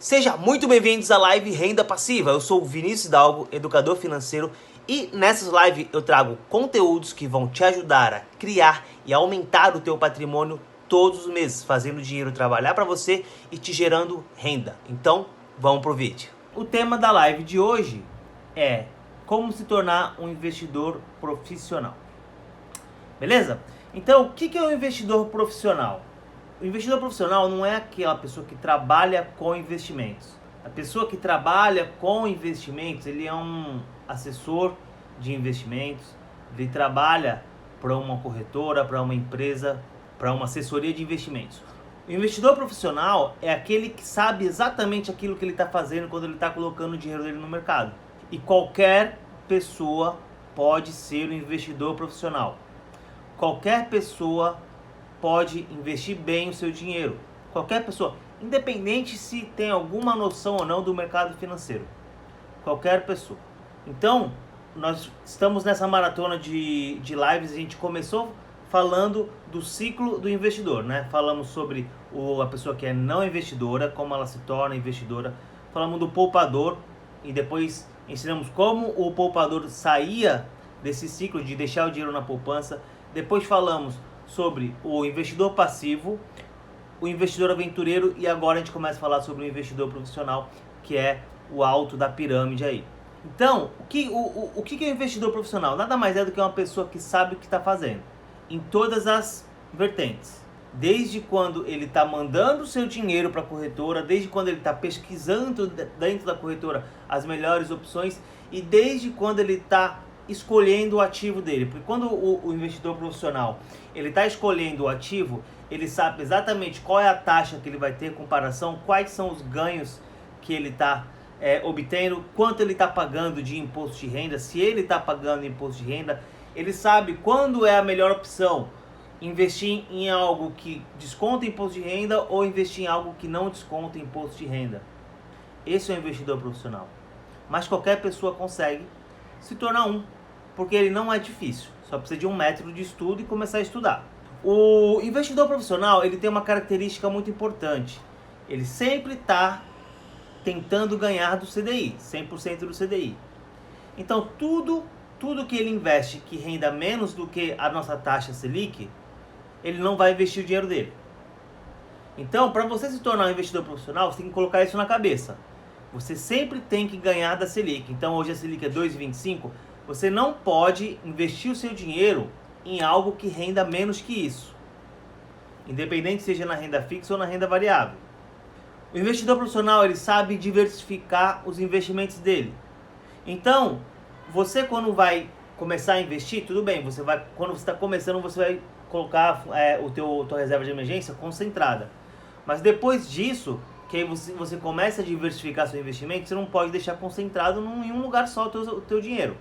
Seja muito bem-vindos à live Renda Passiva. Eu sou o Vinícius Hidalgo, educador financeiro, e nessas lives eu trago conteúdos que vão te ajudar a criar e aumentar o teu patrimônio todos os meses, fazendo o dinheiro trabalhar para você e te gerando renda. Então, vamos pro vídeo. O tema da live de hoje é como se tornar um investidor profissional. Beleza? Então, o que é um investidor profissional? O investidor profissional não é aquela pessoa que trabalha com investimentos. A pessoa que trabalha com investimentos, ele é um assessor de investimentos, ele trabalha para uma corretora, para uma empresa, para uma assessoria de investimentos. O investidor profissional é aquele que sabe exatamente aquilo que ele está fazendo quando ele está colocando o dinheiro dele no mercado. E qualquer pessoa pode ser um investidor profissional. Qualquer pessoa pode investir bem o seu dinheiro. Qualquer pessoa, independente se tem alguma noção ou não do mercado financeiro. Qualquer pessoa. Então, nós estamos nessa maratona de lives. A gente começou falando do ciclo do investidor, né? Falamos sobre a pessoa que é não investidora, como ela se torna investidora. Falamos do poupador e depois ensinamos como o poupador saía desse ciclo de deixar o dinheiro na poupança. Depois falamos sobre o investidor passivo, o investidor aventureiro, e agora a gente começa a falar sobre o investidor profissional, que é o alto da pirâmide aí. Então, o que é o investidor profissional? Nada mais é do que uma pessoa que sabe o que está fazendo, em todas as vertentes. Desde quando ele está mandando o seu dinheiro para a corretora, desde quando ele está pesquisando dentro da corretora as melhores opções, e desde quando ele está escolhendo o ativo dele. Porque quando o investidor profissional ele está escolhendo o ativo, ele sabe exatamente qual é a taxa que ele vai ter em comparação, quais são os ganhos que ele está obtendo, quanto ele está pagando de imposto de renda, se ele está pagando imposto de renda. Ele sabe quando é a melhor opção, investir em algo que desconta imposto de renda ou investir em algo que não desconta imposto de renda. Esse é o investidor profissional. Mas qualquer pessoa consegue se tornar um, porque ele não é difícil, só precisa de um método de estudo e começar a estudar. O investidor profissional, ele tem uma característica muito importante, ele sempre está tentando ganhar do CDI, 100% do CDI. Então tudo que ele investe que renda menos do que a nossa taxa Selic, ele não vai investir o dinheiro dele. Então, para você se tornar um investidor profissional, você tem que colocar isso na cabeça. Você sempre tem que ganhar da Selic. Então hoje a Selic é 2,25. Você não pode investir o seu dinheiro em algo que renda menos que isso. Independente seja na renda fixa ou na renda variável. O investidor profissional, ele sabe diversificar os investimentos dele. Então, você quando vai começar a investir, tudo bem, quando você está começando, você vai colocar tua reserva de emergência concentrada. Mas depois disso, que aí você começa a diversificar seu investimento, você não pode deixar concentrado em um lugar só o teu dinheiro.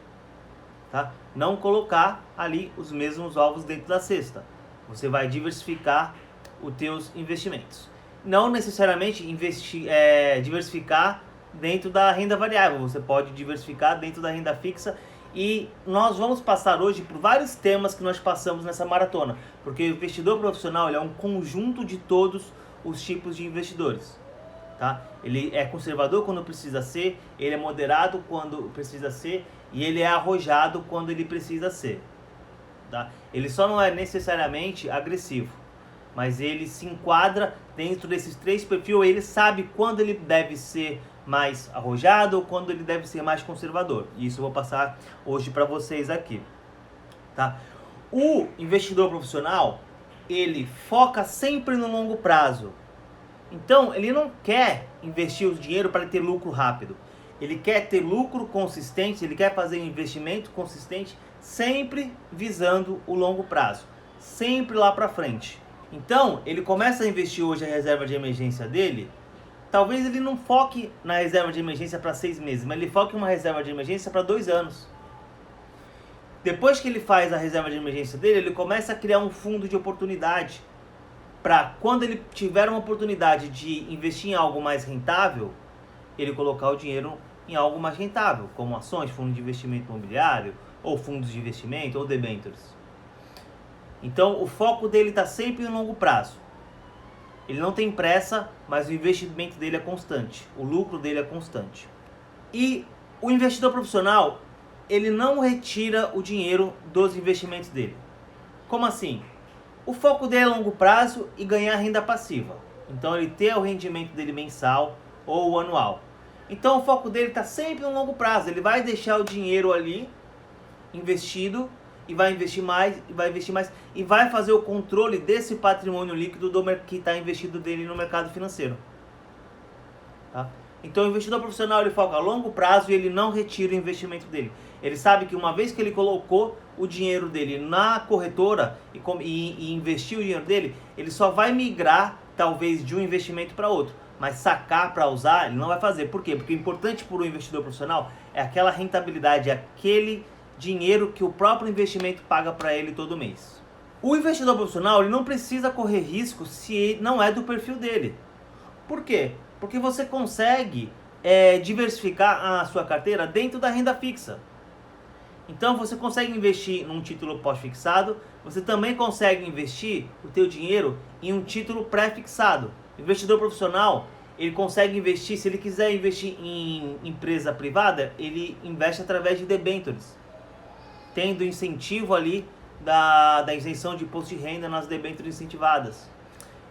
Tá? Não colocar ali os mesmos ovos dentro da cesta. Você vai diversificar os teus investimentos. Não necessariamente diversificar dentro da renda variável. Você pode diversificar dentro da renda fixa. E nós vamos passar hoje por vários temas que nós passamos nessa maratona. Porque o investidor profissional, ele é um conjunto de todos os tipos de investidores. Tá? Ele é conservador quando precisa ser, ele é moderado quando precisa ser e ele é arrojado quando ele precisa ser. Tá? Ele só não é necessariamente agressivo, mas ele se enquadra dentro desses três perfis. Ele sabe quando ele deve ser mais arrojado ou quando ele deve ser mais conservador. E isso eu vou passar hoje para vocês aqui. Tá? O investidor profissional, ele foca sempre no longo prazo. Então, ele não quer investir o dinheiro para ter lucro rápido. Ele quer ter lucro consistente, ele quer fazer um investimento consistente, sempre visando o longo prazo, sempre lá para frente. Então, ele começa a investir hoje a reserva de emergência dele. Talvez ele não foque na reserva de emergência para 6 meses, mas ele foque em uma reserva de emergência para 2 anos. Depois que ele faz a reserva de emergência dele, ele começa a criar um fundo de oportunidade, para quando ele tiver uma oportunidade de investir em algo mais rentável, ele colocar o dinheiro em algo mais rentável, como ações, fundos de investimento imobiliário, ou fundos de investimento, ou debêntures. Então o foco dele está sempre em longo prazo. Ele não tem pressa, mas o investimento dele é constante, o lucro dele é constante. E o investidor profissional, ele não retira o dinheiro dos investimentos dele. Como assim? O foco dele é longo prazo e ganhar renda passiva. Então ele tem o rendimento dele mensal ou anual. Então o foco dele está sempre no longo prazo. Ele vai deixar o dinheiro ali investido e vai investir mais, e vai investir mais, e vai fazer o controle desse patrimônio líquido que está investido dele no mercado financeiro. Tá? Então o investidor profissional ele foca a longo prazo e ele não retira o investimento dele. Ele sabe que uma vez que ele colocou o dinheiro dele na corretora e investiu o dinheiro dele, ele só vai migrar talvez de um investimento para outro. Mas sacar para usar, ele não vai fazer. Por quê? Porque o importante para o investidor profissional é aquela rentabilidade, aquele dinheiro que o próprio investimento paga para ele todo mês. O investidor profissional ele não precisa correr risco se não é do perfil dele. Por quê? Porque você consegue diversificar a sua carteira dentro da renda fixa. Então você consegue investir num título pós-fixado, você também consegue investir o teu dinheiro em um título pré-fixado. O investidor profissional, ele consegue investir, se ele quiser investir em empresa privada, ele investe através de debêntures, tendo incentivo ali da isenção de imposto de renda nas debêntures incentivadas.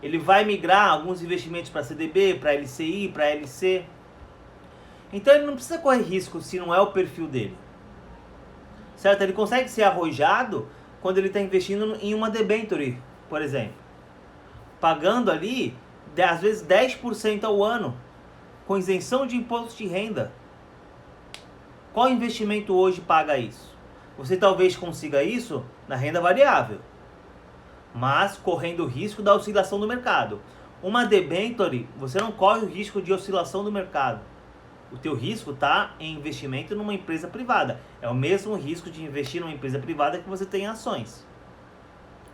Ele vai migrar alguns investimentos para CDB, para LCI, para LC. Então ele não precisa correr risco se não é o perfil dele. Certo? Ele consegue ser arrojado quando ele está investindo em uma debenture, por exemplo. Pagando ali, às vezes 10% ao ano, com isenção de imposto de renda. Qual investimento hoje paga isso? Você talvez consiga isso na renda variável, mas correndo o risco da oscilação do mercado. Uma debenture, você não corre o risco de oscilação do mercado. O teu risco está em investimento numa empresa privada. É o mesmo risco de investir numa empresa privada que você tem em ações.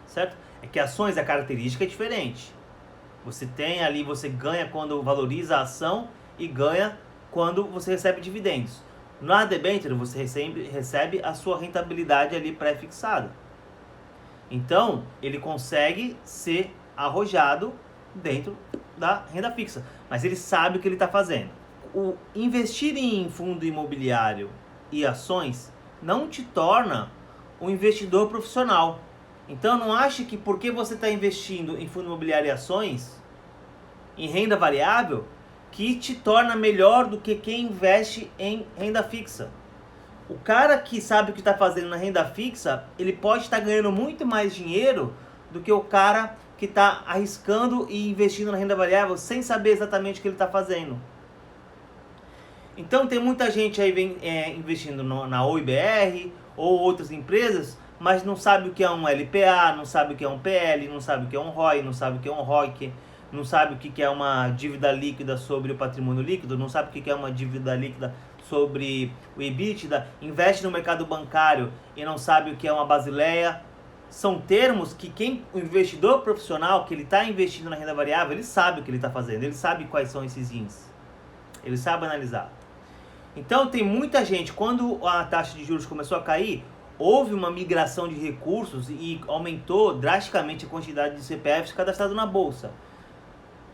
Certo? É que ações, a característica é diferente. Você tem ali, você ganha quando valoriza a ação e ganha quando você recebe dividendos. Na debênture, você recebe a sua rentabilidade ali pré-fixada. Então, ele consegue ser arrojado dentro da renda fixa. Mas ele sabe o que ele está fazendo. O investir em fundo imobiliário e ações não te torna um investidor profissional. Então não ache que porque você está investindo em fundo imobiliário e ações, em renda variável, que te torna melhor do que quem investe em renda fixa. O cara que sabe o que está fazendo na renda fixa, ele pode estar ganhando muito mais dinheiro do que o cara que está arriscando e investindo na renda variável sem saber exatamente o que ele está fazendo. Então tem muita gente aí investindo na OIBR ou outras empresas, mas não sabe o que é um LPA, não sabe o que é um PL, não sabe o que é um ROI, não sabe o que é um ROIC, não sabe o que é uma dívida líquida sobre o patrimônio líquido, não sabe o que é uma dívida líquida sobre o EBITDA, investe no mercado bancário e não sabe o que é uma basileia. São termos que o investidor profissional, que ele está investindo na renda variável, ele sabe o que ele está fazendo, ele sabe quais são esses índices, ele sabe analisar. Então tem muita gente, quando a taxa de juros começou a cair, houve uma migração de recursos e aumentou drasticamente a quantidade de CPFs cadastrados na bolsa.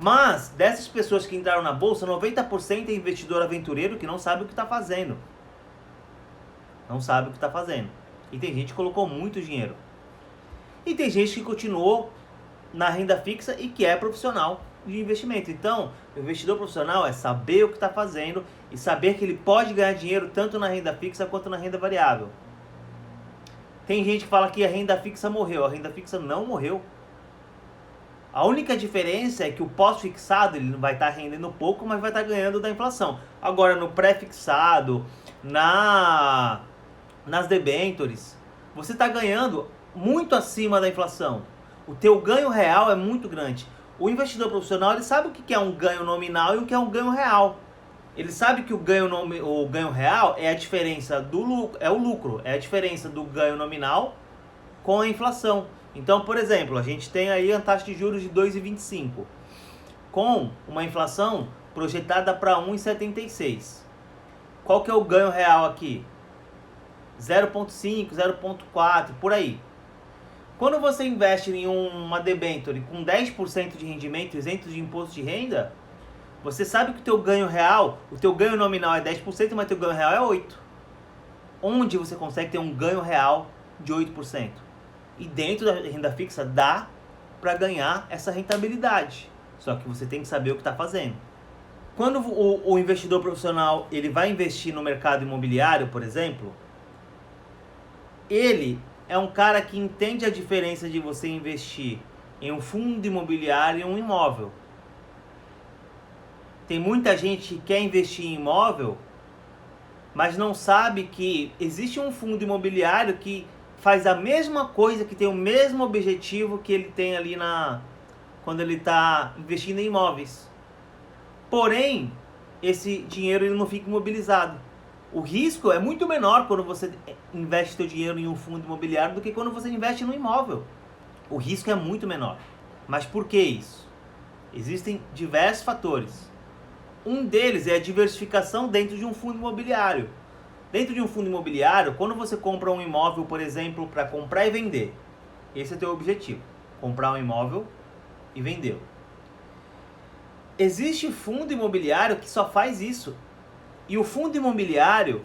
Mas dessas pessoas que entraram na bolsa, 90% é investidor aventureiro que não sabe o que está fazendo. Não sabe o que está fazendo. E tem gente que colocou muito dinheiro. E tem gente que continuou na renda fixa e que é profissional de investimento. Então, o investidor profissional é saber o que está fazendo e saber que ele pode ganhar dinheiro tanto na renda fixa quanto na renda variável. Tem gente que fala que a renda fixa morreu. A renda fixa não morreu. A única diferença é que o pós-fixado ele vai estar rendendo pouco, mas vai estar ganhando da inflação. Agora, no pré-fixado, nas debêntures, você está ganhando muito acima da inflação. O teu ganho real é muito grande. O investidor profissional ele sabe o que é um ganho nominal e o que é um ganho real. Ele sabe que o ganho real é a diferença do lucro, é a diferença do ganho nominal com a inflação. Então, por exemplo, a gente tem aí a taxa de juros de 2,25, com uma inflação projetada para 1,76. Qual que é o ganho real aqui? 0,5, 0,4, por aí. Quando você investe em uma debênture com 10% de rendimento, isento de imposto de renda, você sabe que o teu ganho real, o teu ganho nominal é 10%, mas o teu ganho real é 8%. Onde você consegue ter um ganho real de 8%? E dentro da renda fixa dá para ganhar essa rentabilidade. Só que você tem que saber o que está fazendo. Quando o investidor profissional ele vai investir no mercado imobiliário, por exemplo, ele é um cara que entende a diferença de você investir em um fundo imobiliário e um imóvel. Tem muita gente que quer investir em imóvel, mas não sabe que existe um fundo imobiliário que faz a mesma coisa, que tem o mesmo objetivo que ele tem ali quando ele está investindo em imóveis. Porém, esse dinheiro ele não fica imobilizado. O risco é muito menor quando você investe seu dinheiro em um fundo imobiliário do que quando você investe no imóvel. O risco é muito menor. Mas por que isso? Existem diversos fatores. Um deles é a diversificação dentro de um fundo imobiliário. Dentro de um fundo imobiliário, quando você compra um imóvel, por exemplo, para comprar e vender, esse é o teu objetivo, comprar um imóvel e vendê-lo. Existe fundo imobiliário que só faz isso. E o fundo imobiliário,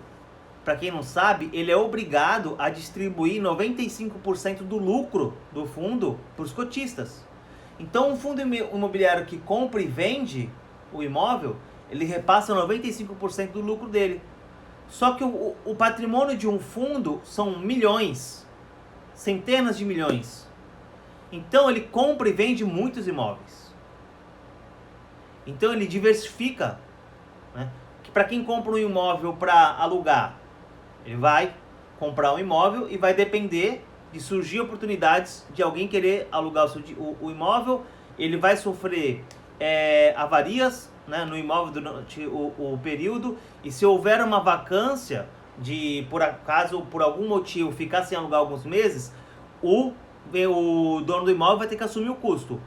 para quem não sabe, ele é obrigado a distribuir 95% do lucro do fundo para os cotistas. Então, um fundo imobiliário que compra e vende o imóvel, ele repassa 95% do lucro dele. Só que o patrimônio de um fundo são milhões, centenas de milhões. Então, ele compra e vende muitos imóveis. Então, ele diversifica, né? Para quem compra um imóvel para alugar, ele vai comprar um imóvel e vai depender de surgir oportunidades de alguém querer alugar o imóvel. Ele vai sofrer avarias, né, no imóvel durante o período, e se houver uma vacância de, por acaso, por algum motivo, ficar sem alugar alguns meses, o dono do imóvel vai ter que assumir o custo.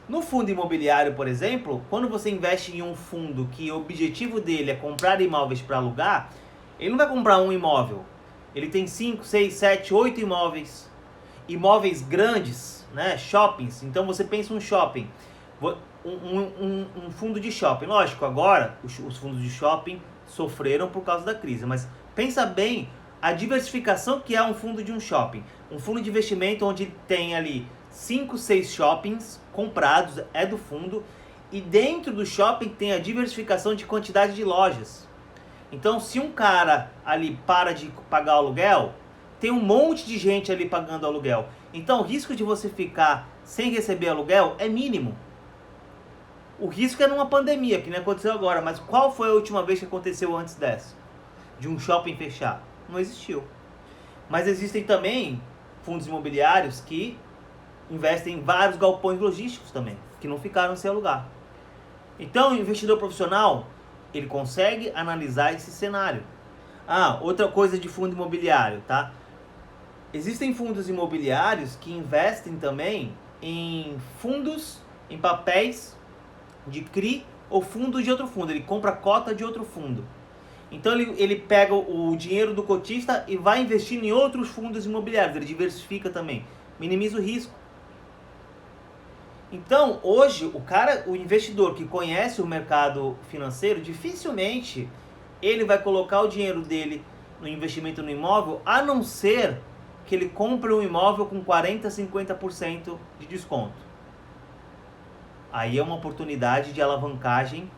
No fundo imobiliário, por exemplo, quando você investe em um fundo que o objetivo dele é comprar imóveis para alugar, ele não vai comprar um imóvel. Ele tem 5, 6, 7, 8 imóveis. Imóveis grandes, né? Shoppings. Então você pensa um shopping, um fundo de shopping. Lógico, agora os fundos de shopping sofreram por causa da crise, mas pensa bem a diversificação que é um fundo de um shopping. Um fundo de investimento onde tem ali 5, 6 shoppings comprados, é do fundo, e dentro do shopping tem a diversificação de quantidade de lojas. Então, se um cara ali para de pagar o aluguel, tem um monte de gente ali pagando aluguel. Então, o risco de você ficar sem receber aluguel é mínimo. O risco é numa pandemia, que nem aconteceu agora, mas qual foi a última vez que aconteceu antes dessa? De um shopping fechar? Não existiu. Mas existem também fundos imobiliários que investem em vários galpões logísticos também, que não ficaram sem alugar. Então, o investidor profissional, ele consegue analisar esse cenário. Outra coisa de fundo imobiliário, tá? Existem fundos imobiliários que investem também em fundos, em papéis de CRI ou fundo de outro fundo. Ele compra cota de outro fundo. Então, ele pega o dinheiro do cotista e vai investir em outros fundos imobiliários. Ele diversifica também, minimiza o risco. Então, hoje, o investidor que conhece o mercado financeiro, dificilmente ele vai colocar o dinheiro dele no investimento no imóvel, a não ser que ele compre um imóvel com 40%, 50% de desconto. Aí é uma oportunidade de alavancagem.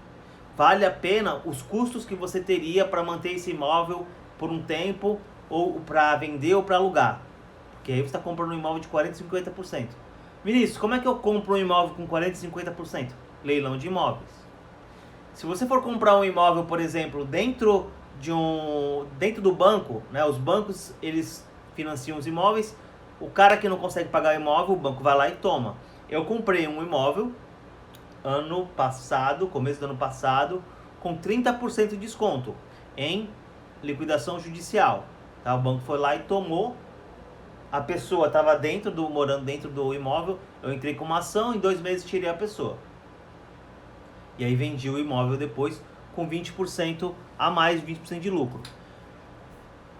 Vale a pena os custos que você teria para manter esse imóvel por um tempo, ou para vender ou para alugar. Porque aí você está comprando um imóvel de 40%, 50%. Vinícius, como é que eu compro um imóvel com 40% e 50%? Leilão de imóveis. Se você for comprar um imóvel, por exemplo, dentro do banco, né, os bancos eles financiam os imóveis, o cara que não consegue pagar o imóvel, o banco vai lá e toma. Eu comprei um imóvel ano passado, começo do ano passado, com 30% de desconto em liquidação judicial. Tá? O banco foi lá e tomou. A pessoa estava morando dentro do imóvel, eu entrei com uma ação, em 2 meses tirei a pessoa. E aí vendi o imóvel depois com 20% a mais, 20% de lucro.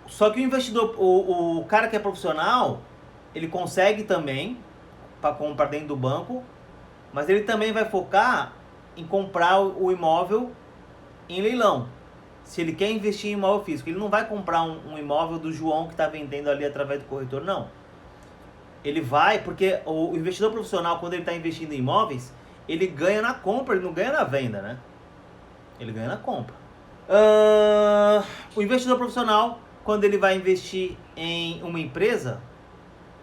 Só que o investidor, o cara que é profissional, ele consegue também para comprar dentro do banco, mas ele também vai focar em comprar o imóvel em leilão. Se ele quer investir em imóvel físico, ele não vai comprar um imóvel do João que está vendendo ali através do corretor, não. Ele vai, porque o investidor profissional, quando ele está investindo em imóveis, ele ganha na compra, ele não ganha na venda, né? Ele ganha na compra. O investidor profissional, quando ele vai investir em uma empresa,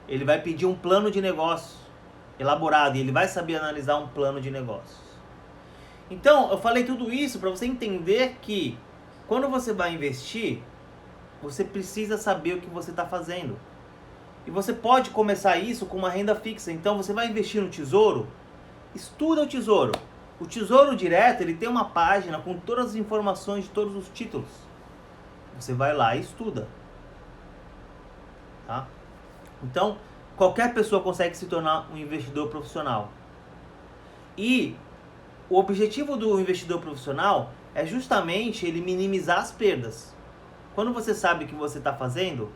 ele vai pedir um plano de negócio elaborado e ele vai saber analisar um plano de negócios. Então, eu falei tudo isso para você entender que quando você vai investir, você precisa saber o que você está fazendo. E você pode começar isso com uma renda fixa. Então, você vai investir no Tesouro, estuda o Tesouro. O Tesouro Direto, ele tem uma página com todas as informações de todos os títulos. Você vai lá e estuda. Tá? Então, qualquer pessoa consegue se tornar um investidor profissional. E o objetivo do investidor profissional é justamente ele minimizar as perdas. Quando você sabe o que você está fazendo,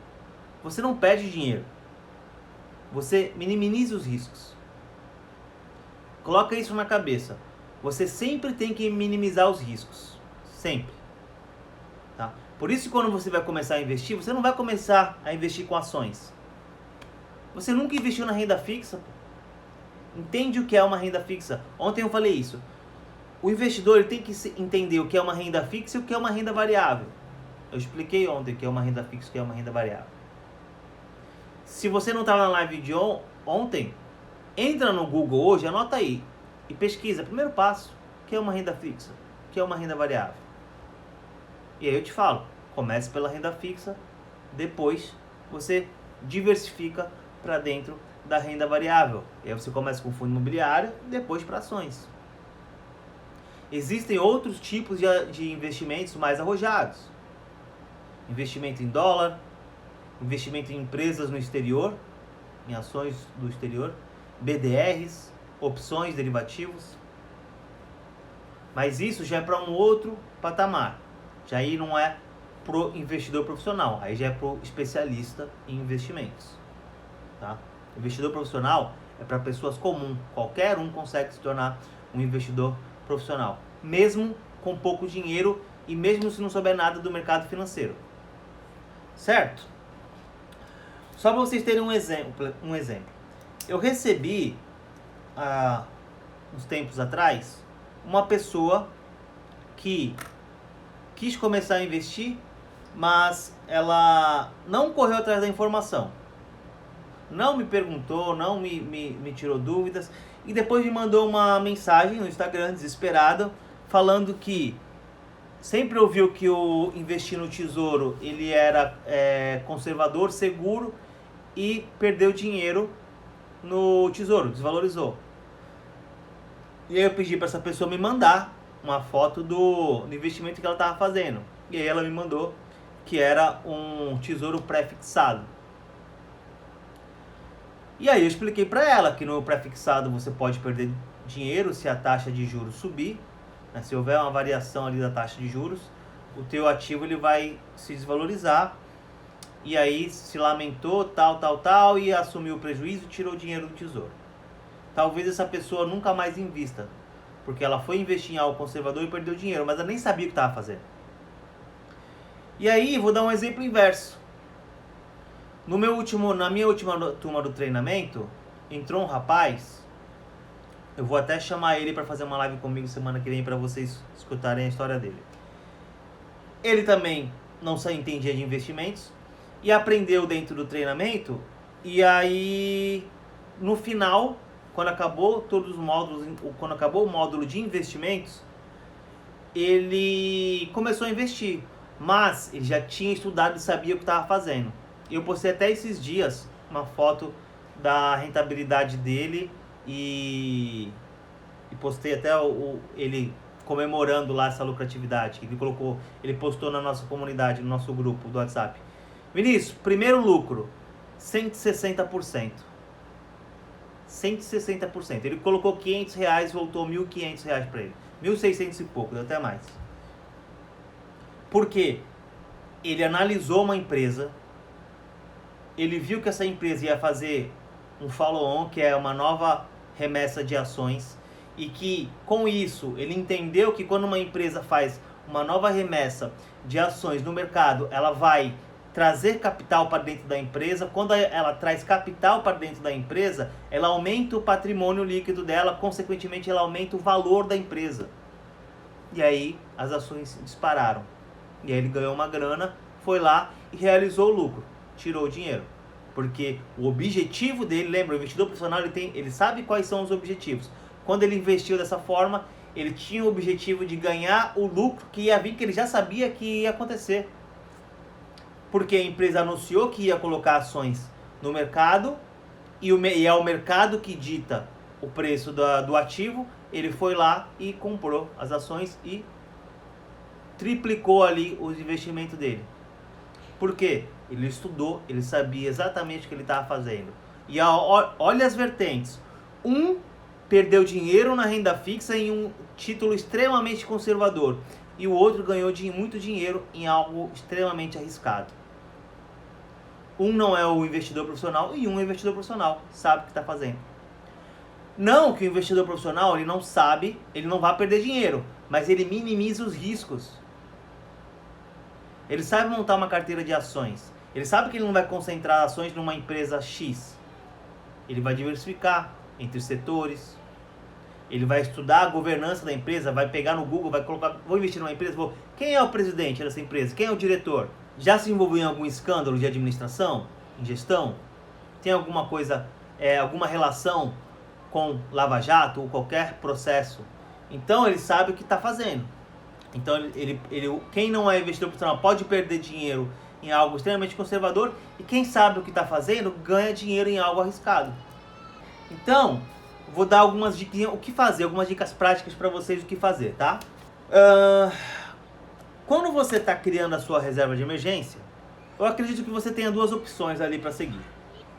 você não perde dinheiro. Você minimiza os riscos. Coloca isso na cabeça. Você sempre tem que minimizar os riscos. Sempre. Tá? Por isso, quando você vai começar a investir, você não vai começar a investir com ações. Você nunca investiu na renda fixa? Entende o que é uma renda fixa? Ontem eu falei isso. O investidor ele tem que entender o que é uma renda fixa e o que é uma renda variável. Eu expliquei ontem o que é uma renda fixa e o que é uma renda variável. Se você não estava na live de ontem, entra no Google hoje, anota aí e pesquisa. Primeiro passo, o que é uma renda fixa? O que é uma renda variável? E aí eu te falo, comece pela renda fixa, depois você diversifica para dentro da renda variável. E aí você começa com fundo imobiliário, depois para ações. Existem outros tipos de investimentos mais arrojados. Investimento em dólar, investimento em empresas no exterior, em ações do exterior, BDRs, opções, derivativos. Mas isso já é para um outro patamar. Já aí não é pro investidor profissional, aí já é pro especialista em investimentos. Tá? Investidor profissional é para pessoas comuns. Qualquer um consegue se tornar um investidor profissional, mesmo com pouco dinheiro e mesmo se não souber nada do mercado financeiro. Certo? Só para vocês terem um exemplo. Eu recebi, uns tempos atrás, uma pessoa que quis começar a investir, mas ela não correu atrás da informação. Não me perguntou, não me tirou dúvidas. E depois me mandou uma mensagem no Instagram, desesperada, falando que sempre ouviu que o investir no Tesouro ele era conservador, seguro, e perdeu dinheiro no Tesouro, desvalorizou. E aí eu pedi para essa pessoa me mandar uma foto do investimento que ela estava fazendo. E aí ela me mandou que era um Tesouro pré-fixado. E aí eu expliquei para ela que no pré-fixado você pode perder dinheiro se a taxa de juros subir, né? Se houver uma variação ali da taxa de juros, o teu ativo ele vai se desvalorizar. E aí se lamentou, tal, e assumiu o prejuízo e tirou o dinheiro do Tesouro. Talvez essa pessoa nunca mais invista, porque ela foi investir em algo conservador e perdeu dinheiro, mas ela nem sabia o que estava fazendo. E aí, vou dar um exemplo inverso. Na minha última turma do treinamento, entrou um rapaz, eu vou até chamar ele para fazer uma live comigo semana que vem para vocês escutarem a história dele. Ele também não só entendia de investimentos e aprendeu dentro do treinamento, e aí no final, quando acabou todos os módulos, quando acabou o módulo de investimentos, ele começou a investir, mas ele já tinha estudado e sabia o que estava fazendo. Eu postei até esses dias uma foto da rentabilidade dele e postei até ele comemorando lá essa lucratividade. Ele postou na nossa comunidade, no nosso grupo do WhatsApp. Vinícius, primeiro lucro, 160%. 160%. Ele colocou R$500, voltou R$1.500 para ele. 1.600 e pouco, deu até mais. Por quê? Ele analisou uma empresa, ele viu que essa empresa ia fazer um follow-on, que é uma nova remessa de ações, e que com isso ele entendeu que quando uma empresa faz uma nova remessa de ações no mercado, ela vai trazer capital para dentro da empresa. Quando ela traz capital para dentro da empresa, ela aumenta o patrimônio líquido dela, consequentemente ela aumenta o valor da empresa. E aí as ações dispararam. E aí ele ganhou uma grana, foi lá e realizou o lucro, tirou o dinheiro. Porque o objetivo dele, lembra, o investidor profissional ele sabe quais são os objetivos. Quando ele investiu dessa forma, ele tinha o objetivo de ganhar o lucro que ia vir, que ele já sabia que ia acontecer. Porque a empresa anunciou que ia colocar ações no mercado e é o mercado que dita o preço do ativo. Ele foi lá e comprou as ações e triplicou ali os investimentos dele. Por quê? Ele estudou, ele sabia exatamente o que ele estava fazendo. E olha as vertentes. Perdeu dinheiro na renda fixa em um título extremamente conservador. E o outro ganhou muito dinheiro em algo extremamente arriscado. Um não é o investidor profissional e um é o investidor profissional, sabe o que está fazendo. Não que o investidor profissional ele não sabe, ele não vai perder dinheiro, mas ele minimiza os riscos. Ele sabe montar uma carteira de ações. Ele sabe que ele não vai concentrar ações numa empresa X. Ele vai diversificar entre setores. Ele vai estudar a governança da empresa, vai pegar no Google, vai colocar, vou investir numa empresa, quem é o presidente dessa empresa? Quem é o diretor? Já se envolveu em algum escândalo de administração, em gestão? Tem alguma coisa, alguma relação com Lava Jato ou qualquer processo? Então ele sabe o que está fazendo. Então quem não é investidor profissional pode perder dinheiro em algo extremamente conservador, e quem sabe o que está fazendo ganha dinheiro em algo arriscado. Então, vou dar algumas dicas, o que fazer, algumas dicas práticas para vocês o que fazer, tá? Quando você está criando a sua reserva de emergência, eu acredito que você tenha duas opções ali para seguir.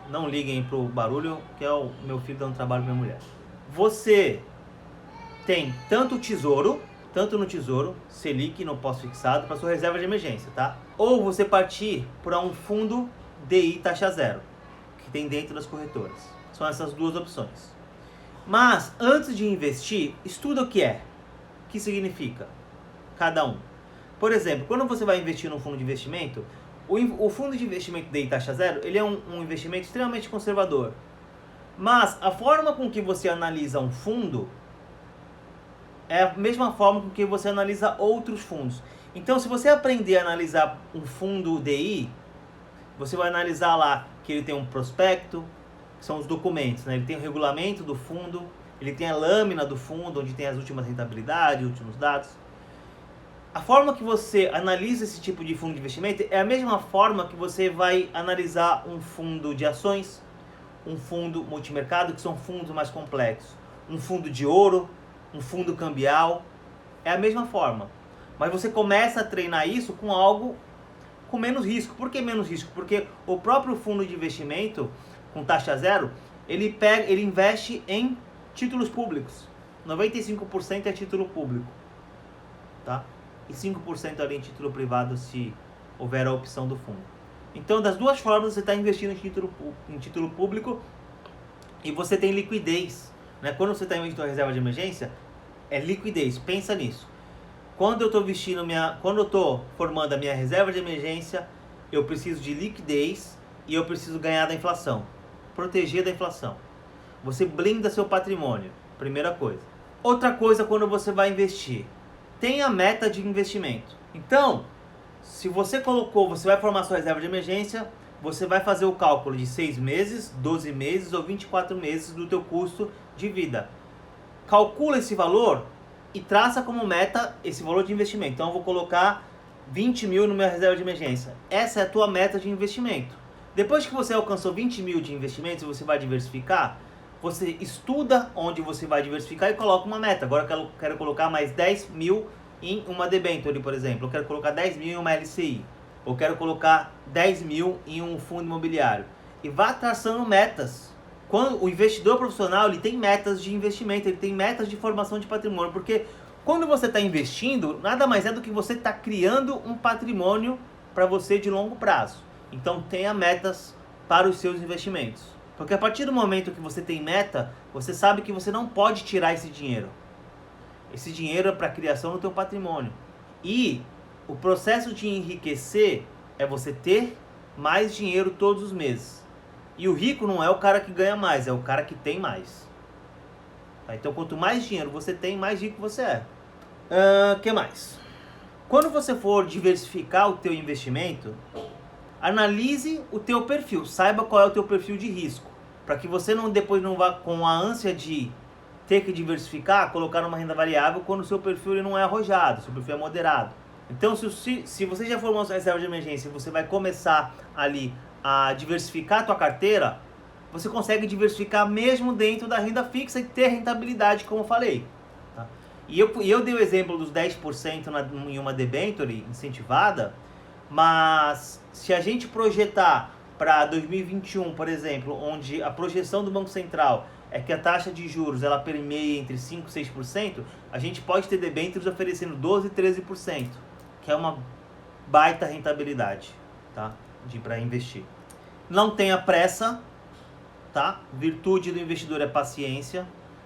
Não liguem pro barulho, que é o meu filho dando trabalho pra minha mulher. Você tem tanto no Tesouro, Selic, no pós-fixado, para sua reserva de emergência, tá? Ou você partir para um fundo DI taxa zero, que tem dentro das corretoras. São essas duas opções. Mas, antes de investir, estuda o que é. O que significa cada um. Por exemplo, quando você vai investir num fundo de investimento, o fundo de investimento DI taxa zero, ele é um investimento extremamente conservador. Mas a forma com que você analisa um fundo é a mesma forma com que você analisa outros fundos. Então, se você aprender a analisar um fundo DI, você vai analisar lá que ele tem um prospecto, que são os documentos, né? Ele tem o regulamento do fundo, ele tem a lâmina do fundo, onde tem as últimas rentabilidades, os últimos dados. A forma que você analisa esse tipo de fundo de investimento é a mesma forma que você vai analisar um fundo de ações, um fundo multimercado, que são fundos mais complexos, um fundo de ouro, um fundo cambial, é a mesma forma. Mas você começa a treinar isso com algo com menos risco. Por que menos risco? Porque o próprio fundo de investimento com taxa zero, ele investe em títulos públicos. 95% é título público, tá? E 5% ali em título privado, se houver a opção do fundo. Então, das duas formas, você está investindo em título público e você tem liquidez, né? Quando você está investindo em reserva de emergência, é liquidez. Pensa nisso. Quando eu estou formando a minha reserva de emergência, eu preciso de liquidez e eu preciso ganhar da inflação, proteger da inflação. Você blinda seu patrimônio, primeira coisa. Outra coisa, quando você vai investir, tenha meta de investimento. Então, se você vai formar sua reserva de emergência, você vai fazer o cálculo de 6 meses, 12 meses ou 24 meses do teu custo de vida. Calcula esse valor e traça como meta esse valor de investimento. Então eu vou colocar 20 mil no minha reserva de emergência. Essa é a tua meta de investimento. Depois que você alcançou 20 mil de investimentos e você vai diversificar, você estuda onde você vai diversificar e coloca uma meta. Agora eu quero colocar mais 10 mil em uma debenture, por exemplo. Eu quero colocar 10 mil em uma LCI. Ou quero colocar 10 mil em um fundo imobiliário. E vá traçando metas. Quando o investidor profissional, ele tem metas de investimento, ele tem metas de formação de patrimônio, porque quando você está investindo, nada mais é do que você está criando um patrimônio para você de longo prazo. Então tenha metas para os seus investimentos. Porque a partir do momento que você tem meta, você sabe que você não pode tirar esse dinheiro. Esse dinheiro é para a criação do teu patrimônio. E o processo de enriquecer é você ter mais dinheiro todos os meses. E o rico não é o cara que ganha mais, é o cara que tem mais. Então quanto mais dinheiro você tem, mais rico você é. Que mais? Quando você for diversificar o teu investimento, analise o teu perfil, saiba qual é o teu perfil de risco, para que você depois não vá com a ânsia de ter que diversificar, colocar numa renda variável quando o seu perfil ele não é arrojado, seu perfil é moderado. Então se você já formou sua reserva de emergência e você vai começar ali a diversificar a tua carteira, você consegue diversificar mesmo dentro da renda fixa e ter rentabilidade, como eu falei. Tá? E eu dei o exemplo dos 10% em uma debenture incentivada, mas se a gente projetar para 2021, por exemplo, onde a projeção do Banco Central é que a taxa de juros ela permeia entre 5% e 6%, a gente pode ter debêntures oferecendo 12% e 13%, que é uma baita rentabilidade, tá? Para investir. Não tenha pressa, tá? Virtude do investidor é paciência.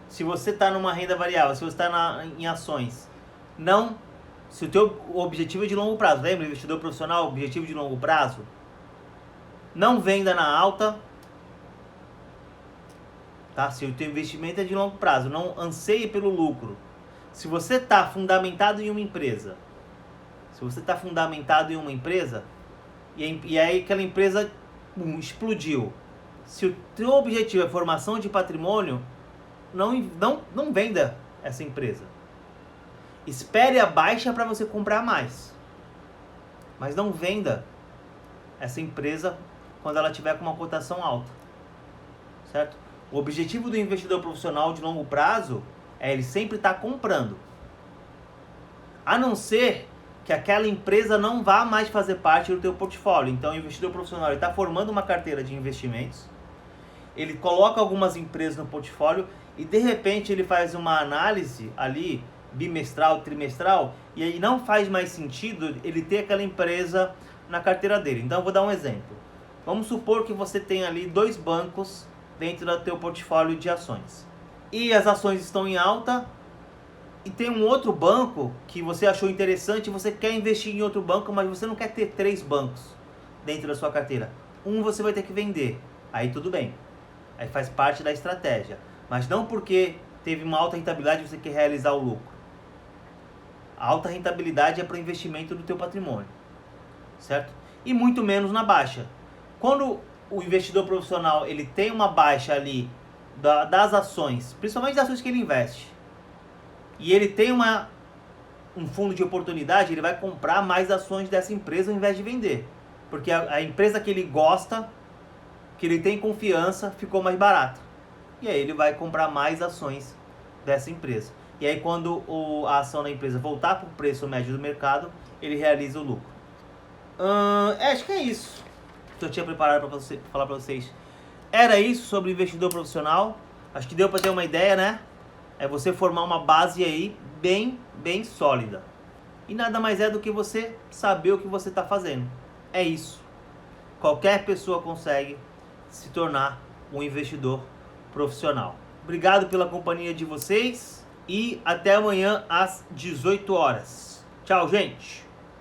Se você está numa renda variável, se você está em ações, se o teu objetivo é de longo prazo, lembra? Investidor profissional, objetivo de longo prazo, não venda na alta, tá? Se o teu investimento é de longo prazo, não anseie pelo lucro. Se você está fundamentado em uma empresa, e aí aquela empresa explodiu, se o teu objetivo é formação de patrimônio, não venda essa empresa. Espere a baixa para você comprar mais. Mas não venda essa empresa quando ela tiver com uma cotação alta. Certo? O objetivo do investidor profissional de longo prazo é ele sempre estar comprando. A não ser que aquela empresa não vá mais fazer parte do teu portfólio. Então o investidor profissional está formando uma carteira de investimentos, ele coloca algumas empresas no portfólio e de repente ele faz uma análise ali bimestral, trimestral, e aí não faz mais sentido ele ter aquela empresa na carteira dele. Então eu vou dar um exemplo. Vamos supor que você tem ali 2 bancos dentro do teu portfólio de ações. E as ações estão em alta e tem um outro banco que você achou interessante e você quer investir em outro banco, mas você não quer ter 3 bancos dentro da sua carteira. Um você vai ter que vender. Aí tudo bem. Aí faz parte da estratégia. Mas não porque teve uma alta rentabilidade você quer realizar o lucro. A alta rentabilidade é para o investimento do teu patrimônio, certo? E muito menos na baixa. Quando o investidor profissional ele tem uma baixa ali das ações, principalmente das ações que ele investe, e ele tem um fundo de oportunidade, ele vai comprar mais ações dessa empresa ao invés de vender. Porque a empresa que ele gosta, que ele tem confiança, ficou mais barata. E aí ele vai comprar mais ações dessa empresa. E aí quando a ação da empresa voltar para o preço médio do mercado, ele realiza o lucro. Acho que é isso que eu tinha preparado para falar para vocês. Era isso sobre investidor profissional. Acho que deu para ter uma ideia, né? É você formar uma base aí bem sólida. E nada mais é do que você saber o que você está fazendo. É isso. Qualquer pessoa consegue se tornar um investidor profissional. Obrigado pela companhia de vocês e até amanhã às 18 horas. Tchau, gente!